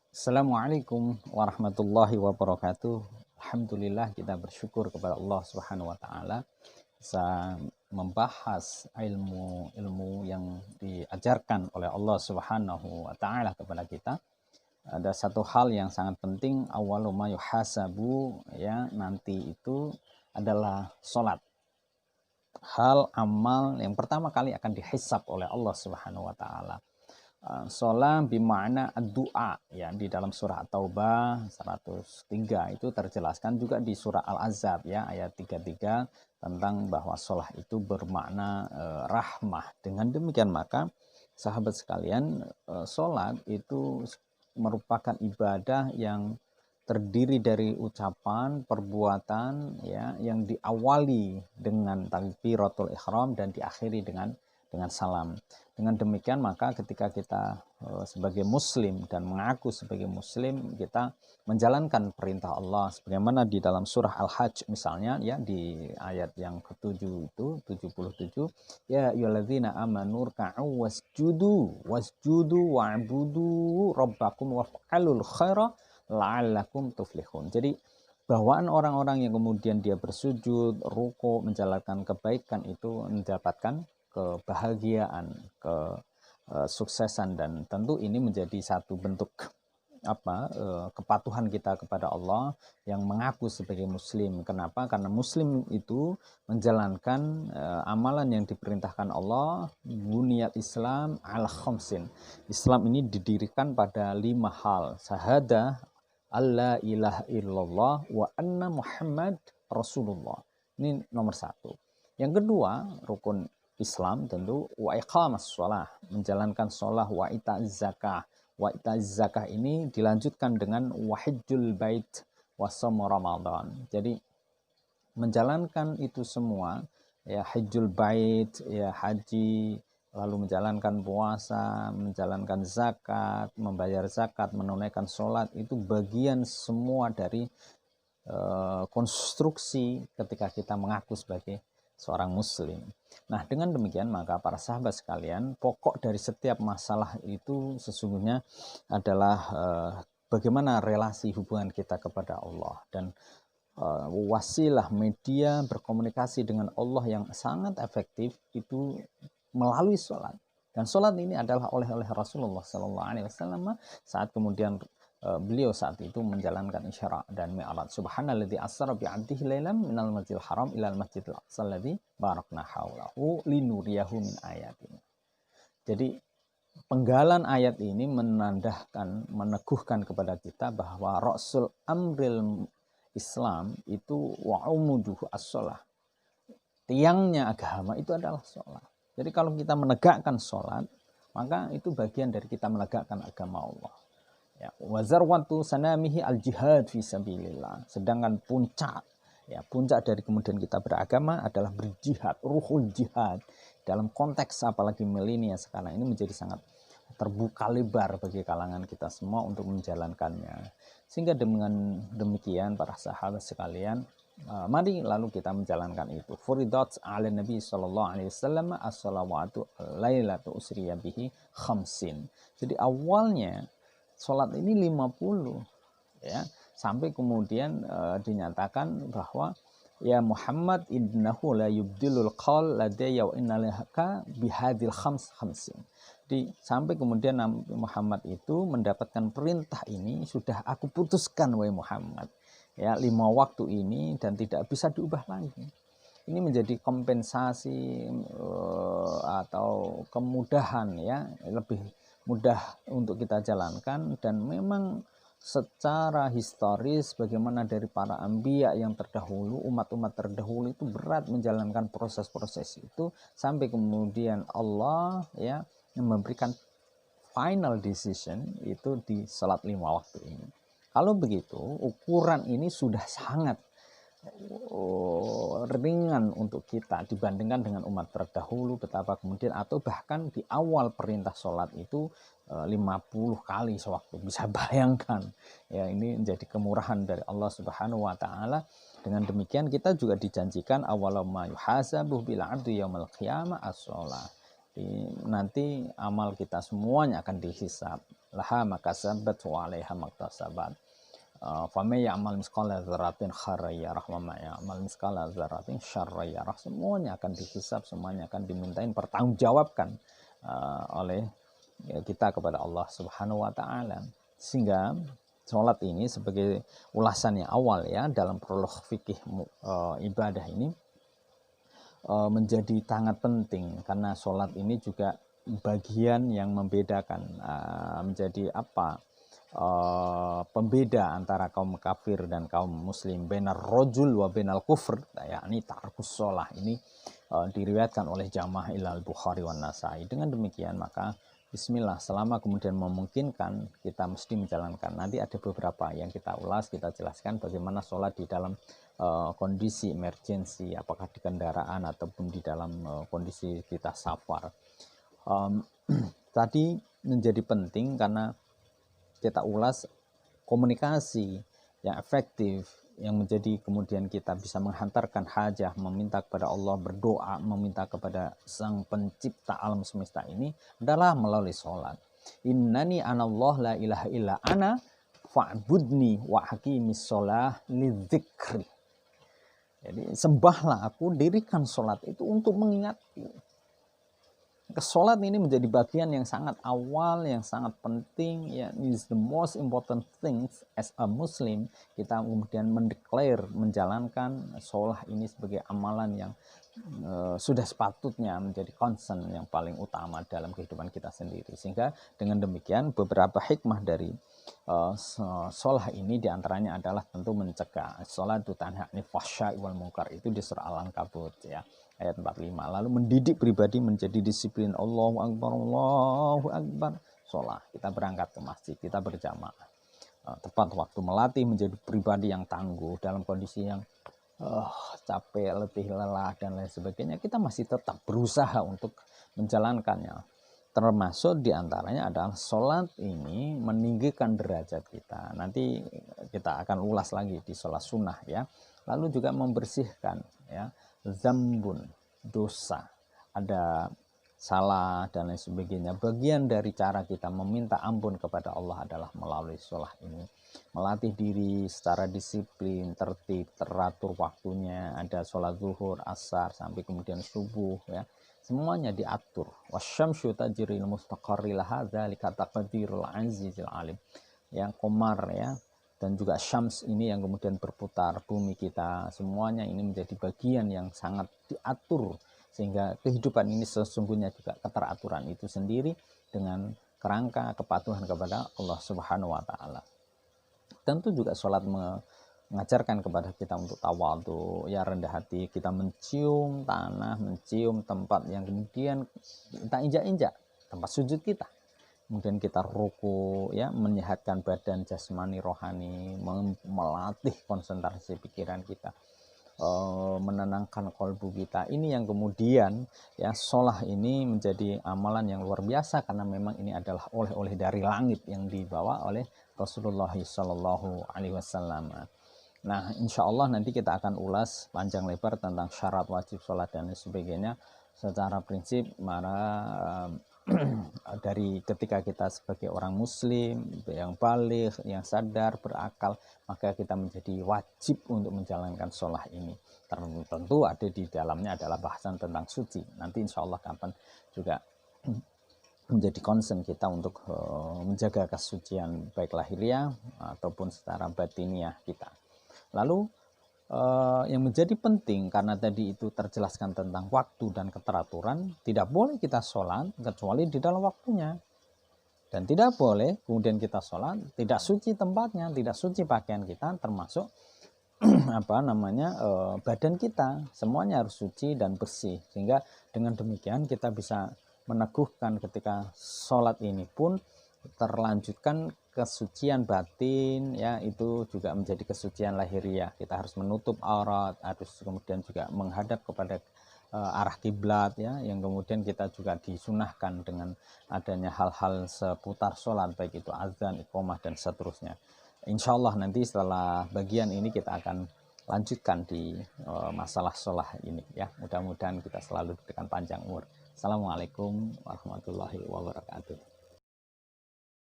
Assalamualaikum warahmatullahi wabarakatuh. Alhamdulillah kita bersyukur kepada Allah Subhanahu wa taala bisa membahas ilmu-ilmu yang diajarkan oleh Allah Subhanahu wa taala kepada kita. Ada satu hal yang sangat penting, awwalu ma yuhasabu, ya, nanti itu adalah salat. Hal amal yang pertama kali akan dihisab oleh Allah Subhanahu wa taala. Sholat bima'na doa, ya, di dalam surah At-Taubah 103 itu terjelaskan, juga di surah Al-Ahzab, ya, ayat 33, tentang bahwa sholat itu bermakna rahmah. Dengan demikian maka sahabat sekalian, sholat itu merupakan ibadah yang terdiri dari ucapan, perbuatan, ya, yang diawali dengan takbiratul ihram dan diakhiri dengan salam. Dengan demikian maka ketika kita sebagai muslim dan mengaku sebagai muslim, kita menjalankan perintah Allah sebagaimana di dalam surah Al-Hajj misalnya, ya, di ayat yang ke-7 itu 77, ya ayyuhalladzina amanu rka'u wasjudu wa'budu rabbakum waf'alul khaira la'allakum tuflihun. Jadi bawaan orang-orang yang kemudian dia bersujud, ruku, menjalankan kebaikan itu mendapatkan kebahagiaan, kesuksesan, dan tentu ini menjadi satu bentuk kepatuhan kita kepada Allah yang mengaku sebagai muslim. Kenapa? Karena muslim itu menjalankan amalan yang diperintahkan Allah. Buniyat Islam ala khamsin. Islam ini didirikan pada 5 hal. Syahadah alla ilaha illallah wa anna Muhammad Rasulullah. Ini nomor 1. Yang kedua, rukun Islam tentu wa iqamas shalah, menjalankan shalah, wa ita'z zakah. Wa ita'z zakah ini dilanjutkan dengan wahijjul bait wa shaum Ramadan. Jadi menjalankan itu semua, ya, hajjul bait, ya, haji, lalu menjalankan puasa, menjalankan zakat, membayar zakat, menunaikan sholat, itu bagian semua dari konstruksi ketika kita mengaku sebagai seorang muslim. Nah, dengan demikian maka para sahabat sekalian, pokok dari setiap masalah itu sesungguhnya adalah bagaimana relasi hubungan kita kepada Allah. Dan wasilah media berkomunikasi dengan Allah yang sangat efektif itu melalui sholat. Dan sholat ini adalah oleh Rasulullah SAW saat kemudian beliau saat itu menjalankan Isra dan Mi'raj. Subhanalladzi asra bi'abdihi lailan minal masjidil haram ilal masjidil aqsa alladzi barakna haulahu linuriyahu min ayatina. Jadi penggalan ayat ini menandakan, meneguhkan kepada kita bahwa Rasul Amril Islam itu wa'umuduhu as-sholah. Tiangnya agama itu adalah sholat. Jadi kalau kita menegakkan sholat, maka itu bagian dari kita menegakkan agama Allah. Ya, wazarwatu sanamihi al-jihad fi sabilillah. Sedangkan puncak, ya, puncak dari kemudian kita beragama adalah berjihad, ruhul jihad. Dalam konteks apalagi milenial sekarang ini menjadi sangat terbuka lebar bagi kalangan kita semua untuk menjalankannya. Sehingga dengan demikian para sahabat sekalian, mari lalu kita menjalankan itu. Furidat ala Nabi sallallahu alaihi wasallam as-salawatu lailatu usriya bihi khamsin. Jadi awalnya sholat ini 50, ya, sampai kemudian dinyatakan bahwa ya Muhammad innahu la yubdilul qaul ladayya wa innalaka bihadil khamsin. Sampai kemudian Muhammad itu mendapatkan perintah ini, sudah aku putuskan wahai Muhammad, ya, 5 waktu ini dan tidak bisa diubah lagi. Ini menjadi kompensasi atau kemudahan, ya, lebih mudah untuk kita jalankan. Dan memang secara historis bagaimana dari para anbiya yang terdahulu, umat-umat terdahulu itu berat menjalankan proses-proses itu sampai kemudian Allah, ya, memberikan final decision itu di salat 5 waktu ini. Kalau begitu ukuran ini sudah sangat ringan untuk kita dibandingkan dengan umat terdahulu, betapa kemudian atau bahkan di awal perintah sholat itu 50 kali sewaktu. Bisa bayangkan, ya, ini menjadi kemurahan dari Allah Subhanahu wa taala. Dengan demikian kita juga dijanjikan awwalu ma yuhasabu bil 'abdi yaumil qiyamah as-shalah. nanti amal kita semuanya akan dihisab. Laha makasabat wa 'alaiha maktasabat. Faman ya'mal misqala dzarratin khairan yarah wa may ya'mal misqala dzarratin syarran yarah. Semuanya akan dihisab, semuanya akan dimintain pertanggungjawabkan oleh kita kepada Allah Subhanahu wa taala. Sehingga sholat ini sebagai ulasan yang awal ya dalam prolog fikih ibadah ini menjadi sangat penting, karena sholat ini juga bagian yang membedakan, menjadi apa, pembeda antara kaum kafir dan kaum muslim, benar rojul wa benal kufr, yakni tarkus sholah. Ini diriwayatkan oleh jamaah ilal Bukhari wan Nasai. Dengan demikian maka bismillah, selama kemudian memungkinkan kita mesti menjalankan. Nanti ada beberapa yang kita ulas, kita jelaskan bagaimana sholat di dalam kondisi emergensi, apakah di kendaraan ataupun di dalam kondisi kita safar. Tadi menjadi penting karena kita ulas komunikasi yang efektif, yang menjadi kemudian kita bisa menghantarkan hajah, meminta kepada Allah, berdoa, meminta kepada Sang Pencipta alam semesta ini adalah melalui sholat. Innani anallah la ilaha illa ana fa'budni wa haqimis sholah lidzikri. Jadi sembahlah aku, dirikan sholat itu untuk mengingatku. Sholat ini menjadi bagian yang sangat awal, yang sangat penting, ya, is the most important things as a Muslim. Kita kemudian mendeklar, menjalankan sholat ini sebagai amalan yang sudah sepatutnya menjadi concern yang paling utama dalam kehidupan kita sendiri. Sehingga dengan demikian beberapa hikmah dari sholat ini diantaranya adalah tentu mencegah. Sholat itu tanha anil fahsya'i wal munkar, itu di surah Al-Ankabut ya, ayat 45. Lalu mendidik pribadi menjadi disiplin. Allahu Akbar, Allahu Akbar. Sholat, kita berangkat ke masjid, kita berjamaah. Tepat waktu, melatih menjadi pribadi yang tangguh dalam kondisi yang capek, letih, lelah, dan lain sebagainya. Kita masih tetap berusaha untuk menjalankannya. Termasuk diantaranya adalah sholat ini meninggikan derajat kita. Nanti kita akan ulas lagi di sholat sunnah ya. Lalu juga membersihkan ya, zambun, dosa, ada salah dan lain sebagainya. Bagian dari cara kita meminta ampun kepada Allah adalah melalui sholat ini. Melatih diri secara disiplin, tertib, teratur waktunya. Ada sholat zuhur, asar, sampai kemudian subuh ya. Semuanya diatur. Wasyamsyu tajril mustaqarri laha dzalika taqdirul azizil alim. Yang komar ya, dan juga syams ini yang kemudian berputar, bumi kita, semuanya ini menjadi bagian yang sangat diatur, sehingga kehidupan ini sesungguhnya juga keteraturan itu sendiri dengan kerangka kepatuhan kepada Allah Subhanahu wa taala. Tentu juga sholat mengajarkan kepada kita untuk tawadhu, ya, rendah hati. Kita mencium tanah, mencium tempat yang kemudian kita injak-injak, tempat sujud kita. Kemudian kita ruku ya, menyehatkan badan jasmani rohani, melatih konsentrasi pikiran kita, menenangkan kolbu kita. Ini yang kemudian ya, sholat ini menjadi amalan yang luar biasa, karena memang ini adalah oleh-oleh dari langit yang dibawa oleh Rasulullah Shallallahu Alaihi Wasallam. Nah, insya Allah nanti kita akan ulas panjang lebar tentang syarat wajib sholat dan sebagainya. Secara prinsip, dari ketika kita sebagai orang muslim yang balik, yang sadar, berakal, maka kita menjadi wajib untuk menjalankan sholat ini. Tentu ada di dalamnya adalah bahasan tentang suci. Nanti insya Allah kapan juga menjadi concern kita untuk menjaga kesucian baik lahiriah ataupun secara batiniah kita. Lalu yang menjadi penting, karena tadi itu terjelaskan tentang waktu dan keteraturan, tidak boleh kita sholat kecuali di dalam waktunya, dan tidak boleh kemudian kita sholat tidak suci tempatnya, tidak suci pakaian kita, termasuk badan kita, semuanya harus suci dan bersih. Sehingga dengan demikian kita bisa meneguhkan ketika sholat ini pun terlanjutkan kesucian batin ya, itu juga menjadi kesucian lahiriah. Kita harus menutup aurat, harus kemudian juga menghadap kepada arah kiblat ya, yang kemudian kita juga disunahkan dengan adanya hal-hal seputar sholat, baik itu azan, iqomah, dan seterusnya. Insya Allah nanti setelah bagian ini kita akan lanjutkan di masalah sholat ini ya. Mudah-mudahan kita selalu diberikan panjang umur. Assalamualaikum warahmatullahi wabarakatuh.